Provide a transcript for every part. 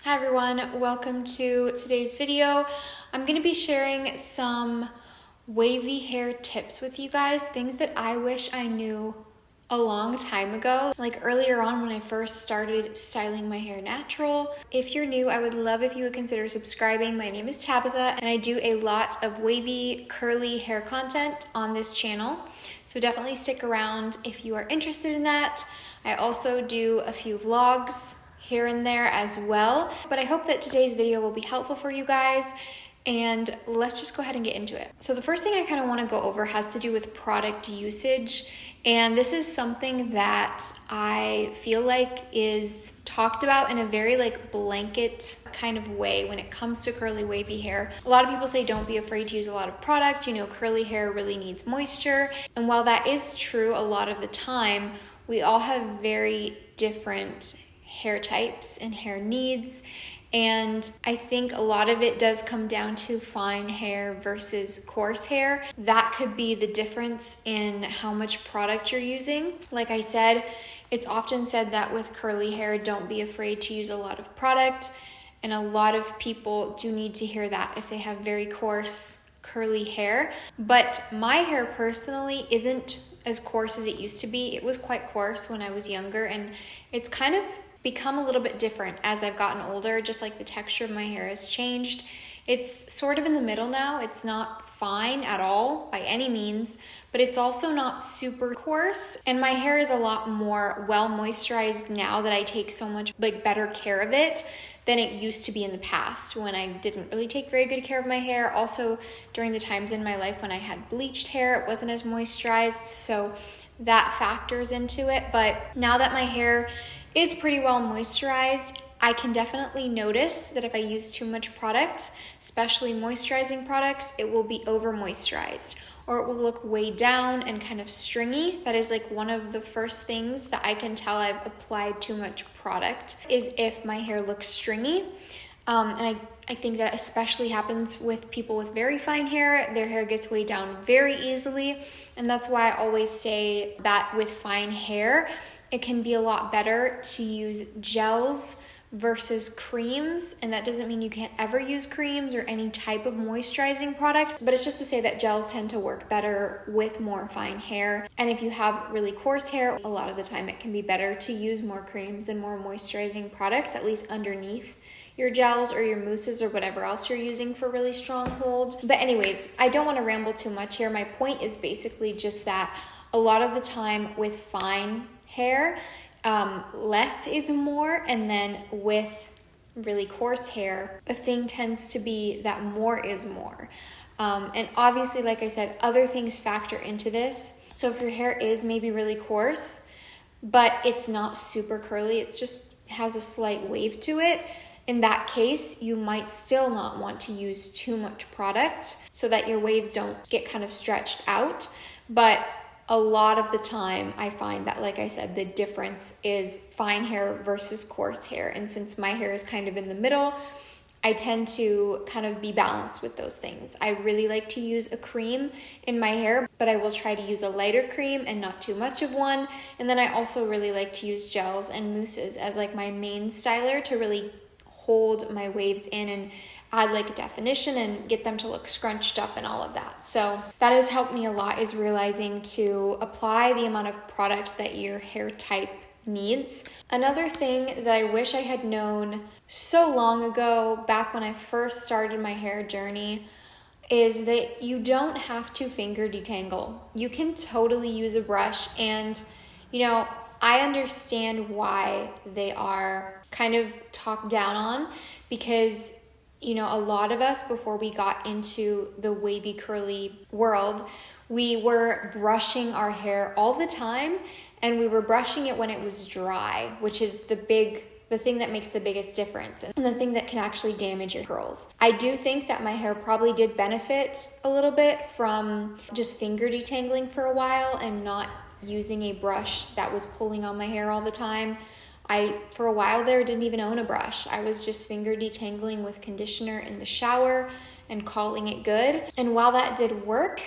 Hi everyone, welcome to today's video. I'm going to be sharing some wavy hair tips with you guys, things that I wish I knew a long time ago, like earlier on when I first started styling my hair natural. If you're new, I would love if you would consider subscribing. My name is Tabitha and I do a lot of wavy, curly hair content on this channel, so definitely stick around if you are interested in that. I also do a few vlogs here and there as well, but I hope that today's video will be helpful for you guys, and let's just go ahead and get into it. So the first thing I kind of want to go over has to do with product usage, and this is something that I feel like is talked about in a very blanket kind of way when it comes to curly wavy hair. A lot of people say don't be afraid to use a lot of product, curly hair really needs moisture, and while that is true a lot of the time, we all have very different hair types and hair needs, and I think a lot of it does come down to fine hair versus coarse hair. That could be the difference in how much product you're using. Like I said, it's often said that with curly hair, don't be afraid to use a lot of product, and a lot of people do need to hear that if they have very coarse curly hair. But my hair personally isn't as coarse as it used to be. It was quite coarse when I was younger, and it's kind of become a little bit different as I've gotten older. Just like the texture of my hair has changed. It's sort of in the middle now. It's not fine at all by any means, but it's also not super coarse. And my hair is a lot more well moisturized now that I take so much better care of it than it used to be in the past when I didn't really take very good care of my hair. Also, during the times in my life when I had bleached hair, it wasn't as moisturized, so that factors into it. But now that my hair is pretty well moisturized, I can definitely notice that if I use too much product, especially moisturizing products, it will be over moisturized, or it will look way down and kind of stringy. That is one of the first things that I can tell I've applied too much product, is if my hair looks stringy. And I think that especially happens with people with very fine hair. Their hair gets way down very easily, and that's why I always say that with fine hair, it can be a lot better to use gels versus creams. And that doesn't mean you can't ever use creams or any type of moisturizing product, but it's just to say that gels tend to work better with more fine hair. And if you have really coarse hair, a lot of the time it can be better to use more creams and more moisturizing products, at least underneath your gels or your mousses or whatever else you're using for really strong hold. But anyways, I don't want to ramble too much here. My point is basically just that a lot of the time with fine hair, less is more, and then with really coarse hair, the thing tends to be that more is more. And obviously, like I said, other things factor into this. So if your hair is maybe really coarse, but it's not super curly, it's just has a slight wave to it, in that case, you might still not want to use too much product so that your waves don't get kind of stretched out. But a lot of the time, I find that, like I said, the difference is fine hair versus coarse hair. And since my hair is kind of in the middle, I tend to kind of be balanced with those things. I really like to use a cream in my hair, but I will try to use a lighter cream and not too much of one. And then I also really like to use gels and mousses as my main styler to really hold my waves in and add a definition and get them to look scrunched up and all of that. So that has helped me a lot, is realizing to apply the amount of product that your hair type needs. Another thing that I wish I had known so long ago, back when I first started my hair journey, is that you don't have to finger detangle. You can totally use a brush, and I understand why they are kind of talked down on, because a lot of us, before we got into the wavy curly world, we were brushing our hair all the time, and we were brushing it when it was dry, which is the thing that makes the biggest difference and the thing that can actually damage your curls. I do think that my hair probably did benefit a little bit from just finger detangling for a while and not using a brush that was pulling on my hair all the time. For a while there, didn't even own a brush. I was just finger detangling with conditioner in the shower and calling it good. And while that did work,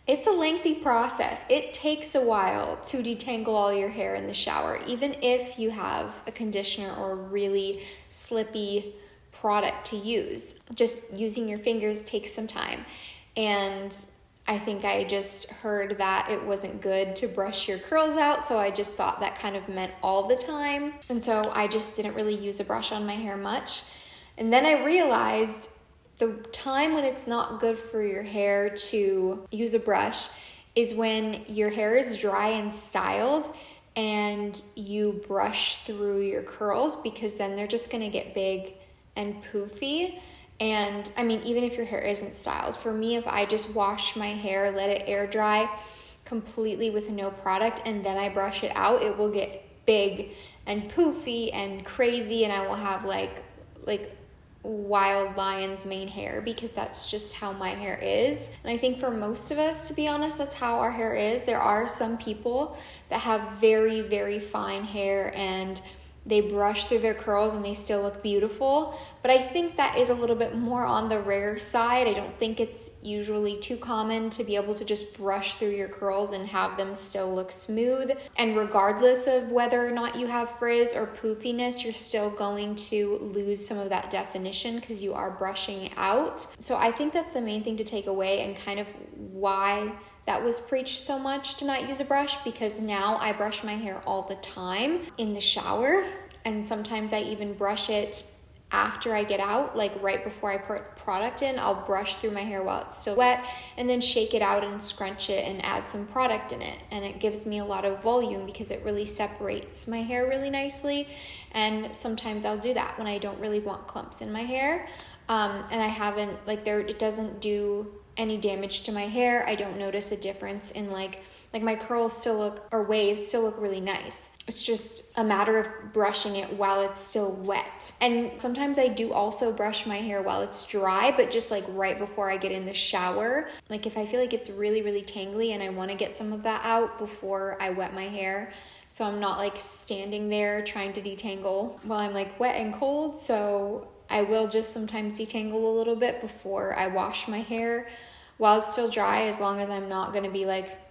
It's a lengthy process. It takes a while to detangle all your hair in the shower, even if you have a conditioner or a really slippy product to use. Just using your fingers takes some time. And I think I just heard that it wasn't good to brush your curls out, so I just thought that kind of meant all the time. And so I just didn't really use a brush on my hair much. And then I realized the time when it's not good for your hair to use a brush is when your hair is dry and styled and you brush through your curls, because then they're just gonna get big and poofy. And I mean, even if your hair isn't styled, for me, if I just wash my hair, let it air dry completely with no product, and then I brush it out, it will get big and poofy and crazy, and I will have like wild lion's mane hair, because that's just how my hair is. And I think for most of us, to be honest, that's how our hair is. There are some people that have very, very fine hair and they brush through their curls and they still look beautiful. But I think that is a little bit more on the rare side. I don't think it's usually too common to be able to just brush through your curls and have them still look smooth. And regardless of whether or not you have frizz or poofiness, you're still going to lose some of that definition because you are brushing out. So I think that's the main thing to take away, and kind of why that was preached so much to not use a brush, because now I brush my hair all the time in the shower, and sometimes I even brush it after I get out, like right before I put product in. I'll brush through my hair while it's still wet and then shake it out and scrunch it and add some product in it, and it gives me a lot of volume because it really separates my hair really nicely. And sometimes I'll do that when I don't really want clumps in my hair, and I haven't, it doesn't do any damage to my hair. I don't notice a difference in like my curls still look, or waves still look really nice. It's just a matter of brushing it while it's still wet. And sometimes I do also brush my hair while it's dry, but just like right before I get in the shower. Like if I feel like it's really, really tangly and I want to get some of that out before I wet my hair, so I'm not like standing there trying to detangle while I'm like wet and cold. So I will just sometimes detangle a little bit before I wash my hair while it's still dry, as long as I'm not going to be like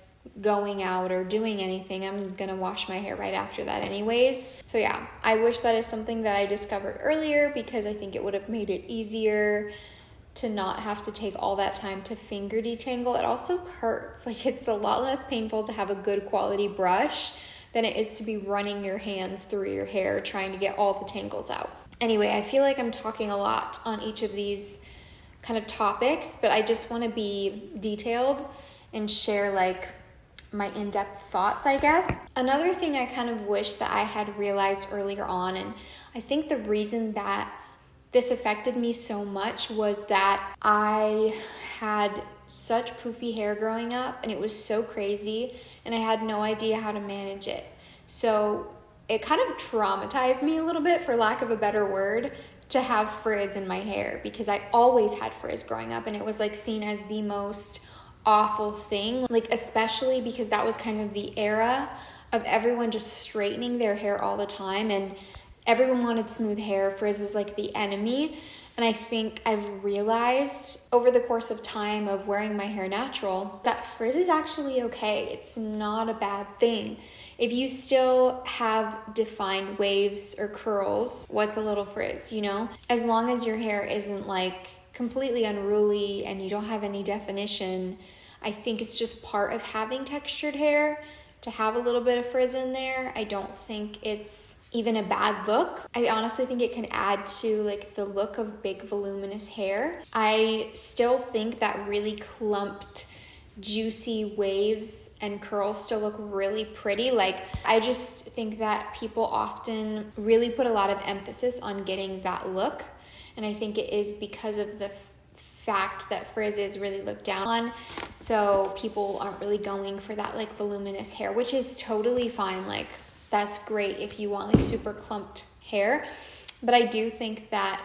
going out or doing anything. I'm going to wash my hair right after that anyways. So yeah, I wish that is something that I discovered earlier, because I think it would have made it easier to not have to take all that time to finger detangle. It also hurts. Like it's a lot less painful to have a good quality brush than it is to be running your hands through your hair trying to get all the tangles out. Anyway, I feel like I'm talking a lot on each of these kind of topics, but I just want to be detailed and share like my in-depth thoughts, I guess. Another thing I kind of wish that I had realized earlier on, and I think the reason that this affected me so much was that I had such poofy hair growing up, and it was so crazy, and I had no idea how to manage it. So it kind of traumatized me a little bit, for lack of a better word, to have frizz in my hair, because I always had frizz growing up, and it was like seen as the most awful thing, like especially because that was kind of the era of everyone just straightening their hair all the time, and everyone wanted smooth hair. Frizz was like the enemy. And I think I've realized over the course of time of wearing my hair natural that frizz is actually okay. It's not a bad thing. If you still have defined waves or curls, what's a little frizz, you know? As long as your hair isn't like completely unruly and you don't have any definition, I think it's just part of having textured hair to have a little bit of frizz in there. I don't think it's even a bad look. I honestly think it can add to like the look of big voluminous hair. I still think that really clumped, juicy waves and curls still look really pretty. Like I just think that people often really put a lot of emphasis on getting that look, and I think it is because of the fact that frizz is really looked down on, so people aren't really going for that like voluminous hair, which is totally fine. Like that's great if you want like super clumped hair, but I do think that,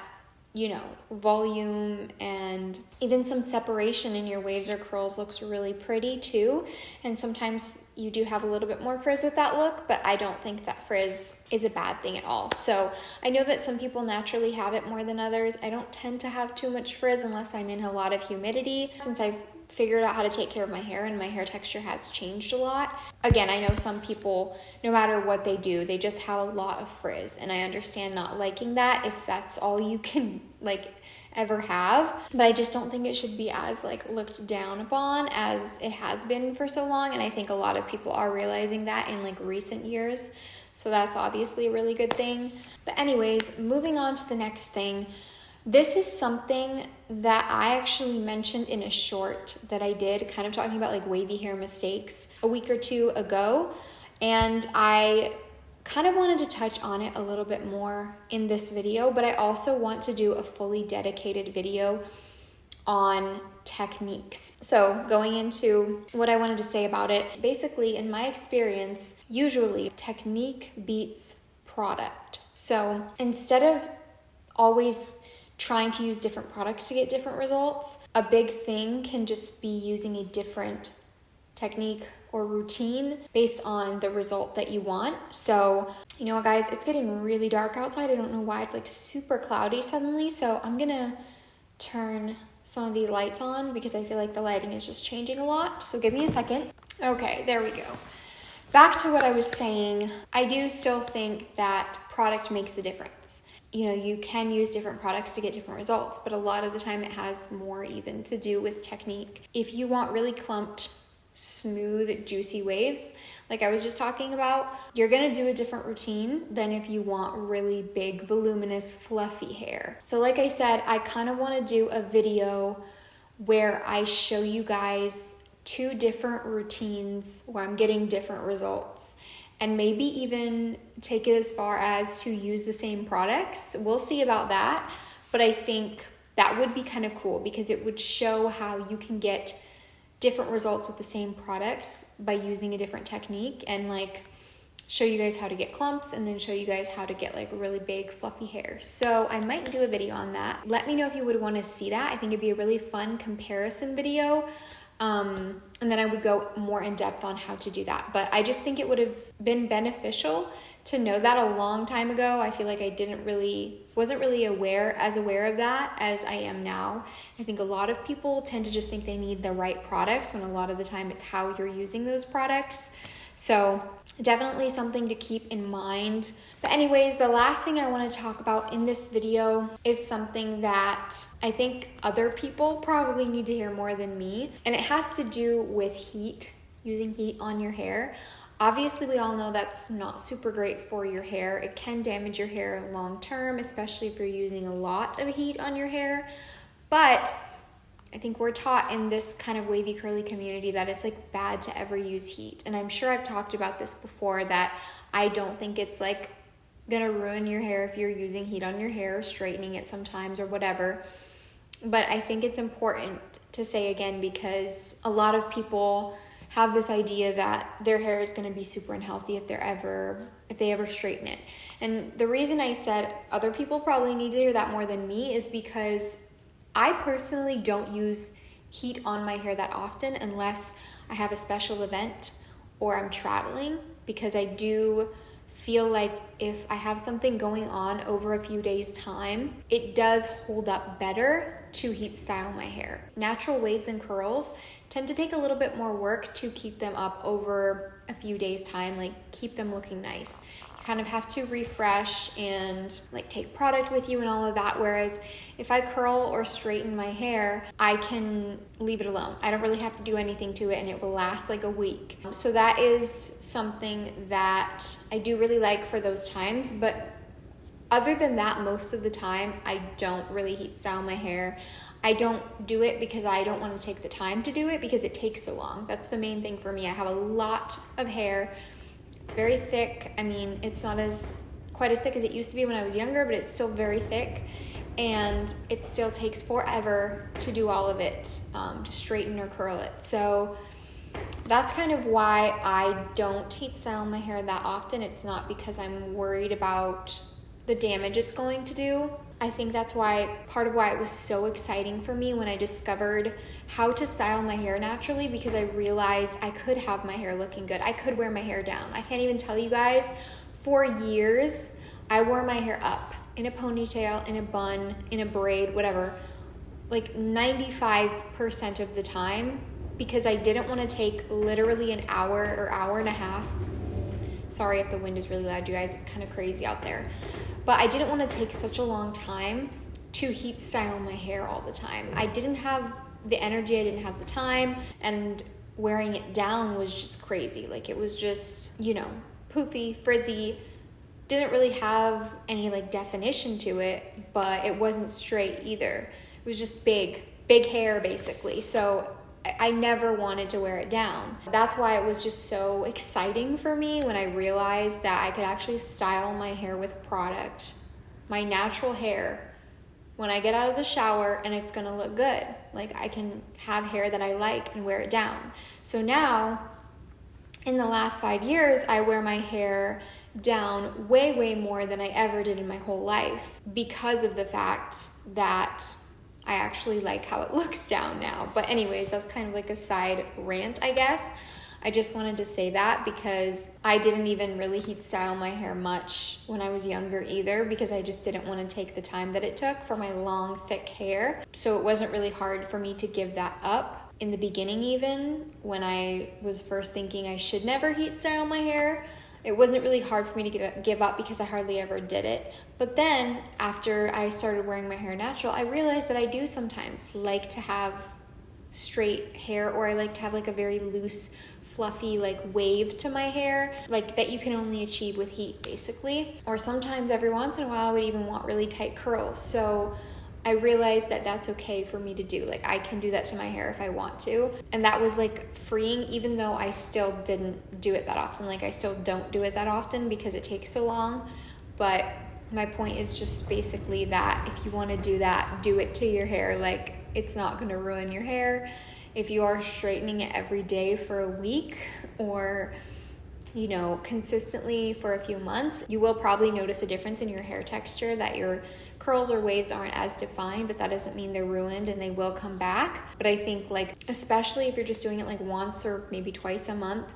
you know, volume and even some separation in your waves or curls looks really pretty too. And sometimes you do have a little bit more frizz with that look, but I don't think that frizz is a bad thing at all. So I know that some people naturally have it more than others. I don't tend to have too much frizz unless I'm in a lot of humidity. Since I've figured out how to take care of my hair, and my hair texture has changed a lot. Again, I know some people, no matter what they do, they just have a lot of frizz, and I understand not liking that if that's all you can like ever have, but I just don't think it should be as like looked down upon as it has been for so long, and I think a lot of people are realizing that in like recent years, so that's obviously a really good thing. But anyways, moving on to the next thing. This is something that I actually mentioned in a short that I did, kind of talking about like wavy hair mistakes a week or two ago. And I kind of wanted to touch on it a little bit more in this video, but I also want to do a fully dedicated video on techniques. So going into what I wanted to say about it, basically in my experience, usually technique beats product. So instead of always trying to use different products to get different results, a big thing can just be using a different technique or routine based on the result that you want. So, you know what, guys, it's getting really dark outside. I don't know why, it's like super cloudy suddenly. So I'm gonna turn some of these lights on because I feel like the lighting is just changing a lot. So give me a second. Okay, there we go. Back to what I was saying. I do still think that product makes a difference. You know, you can use different products to get different results, but a lot of the time it has more even to do with technique. If you want really clumped, smooth, juicy waves, like I was just talking about, you're gonna do a different routine than if you want really big, voluminous, fluffy hair. So like I said, I kind of want to do a video where I show you guys 2 different routines where I'm getting different results, and maybe even take it as far as to use the same products. We'll see about that, but I think that would be kind of cool because it would show how you can get different results with the same products by using a different technique, and like show you guys how to get clumps and then show you guys how to get like really big fluffy hair. So I might do a video on that. Let me know if you would want to see that. I think it'd be a really fun comparison video. And then I would go more in depth on how to do that. But I just think it would have been beneficial to know that a long time ago. I feel like I wasn't really aware of that as I am now. I think a lot of people tend to just think they need the right products when a lot of the time it's how you're using those products. So definitely something to keep in mind. But anyways, the last thing I want to talk about in this video is something that I think other people probably need to hear more than me. And it has to do with heat, using heat on your hair. Obviously, we all know that's not super great for your hair. It can damage your hair long term, especially if you're using a lot of heat on your hair. But I think we're taught in this kind of wavy curly community that it's like bad to ever use heat. And I'm sure I've talked about this before, that I don't think it's like gonna ruin your hair if you're using heat on your hair or straightening it sometimes or whatever. But I think it's important to say again, because a lot of people have this idea that their hair is gonna be super unhealthy if they ever straighten it. And the reason I said other people probably need to hear that more than me is because I personally don't use heat on my hair that often unless I have a special event or I'm traveling, because I do feel like if I have something going on over a few days' time, it does hold up better to heat style my hair. Natural waves and curls tend to take a little bit more work to keep them up over a few days' time, like keep them looking nice. You kind of have to refresh and like take product with you and all of that, whereas if I curl or straighten my hair, I can leave it alone. I don't really have to do anything to it and it will last like a week. So that is something that I do really like for those times, but other than that, most of the time, I don't really heat style my hair. I don't do it because I don't want to take the time to do it because it takes so long. That's the main thing for me. I have a lot of hair. It's very thick. I mean, it's not quite as thick as it used to be when I was younger, but it's still very thick. And it still takes forever to do all of it, to straighten or curl it. So that's kind of why I don't heat style my hair that often. It's not because I'm worried about the damage it's going to do. I think that's part of why it was so exciting for me when I discovered how to style my hair naturally, because I realized I could have my hair looking good. I could wear my hair down. I can't even tell you guys, for years, I wore my hair up in a ponytail, in a bun, in a braid, whatever, like 95% of the time, because I didn't want to take literally an hour or hour and a half. Sorry if the wind is really loud, you guys, it's kind of crazy out there. But I didn't want to take such a long time to heat style my hair all the time. I didn't have the energy, I didn't have the time, and wearing it down was just crazy. Like, it was just, you know, poofy, frizzy, didn't really have any like definition to it, but it wasn't straight either. It was just big hair basically. So I never wanted to wear it down. That's why it was just so exciting for me when I realized that I could actually style my hair with product, my natural hair, when I get out of the shower, and it's gonna look good. Like, I can have hair that I like and wear it down. So now, in the last 5 years, I wear my hair down way more than I ever did in my whole life, because of the fact that I actually like how it looks down now. But anyways, that's kind of like a side rant, I guess. I just wanted to say that because I didn't even really heat style my hair much when I was younger either, because I just didn't want to take the time that it took for my long, thick hair. So it wasn't really hard for me to give that up. In the beginning, even when I was first thinking I should never heat style my hair, it wasn't really hard for me to give up because I hardly ever did it. But then after I started wearing my hair natural, I realized that I do sometimes like to have straight hair, or I like to have like a very loose, fluffy like wave to my hair, like that you can only achieve with heat basically. Or sometimes every once in a while I would even want really tight curls. So I realized that that's okay for me to do. Like, I can do that to my hair if I want to. And that was like freeing, even though I still didn't do it that often. Like, I still don't do it that often because it takes so long. But my point is just basically that if you want to do that, do it to your hair. Like, it's not going to ruin your hair. If you are straightening it every day for a week, or, you know, consistently for a few months, you will probably notice a difference in your hair texture, that your curls or waves aren't as defined, but that doesn't mean they're ruined, and they will come back. But I think, like, especially if you're just doing it like once or maybe twice a month,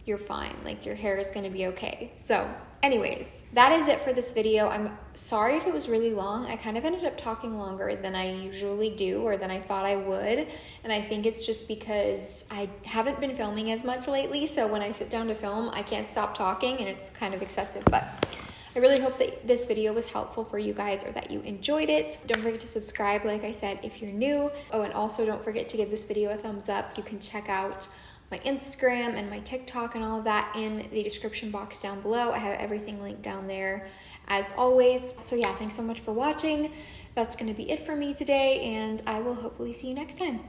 you're fine. Like, your hair is going to be okay. So anyways, that is it for this video. I'm sorry if it was really long. I kind of ended up talking longer than I usually do, or than I thought I would. And I think it's just because I haven't been filming as much lately. So when I sit down to film, I can't stop talking, and it's kind of excessive. But I really hope that this video was helpful for you guys, or that you enjoyed it. Don't forget to subscribe, like I said, if you're new. Oh, and also don't forget to give this video a thumbs up. You can check out my Instagram and my TikTok and all of that in the description box down below. I have everything linked down there as always. So yeah, thanks so much for watching. That's going to be it for me today, and I will hopefully see you next time.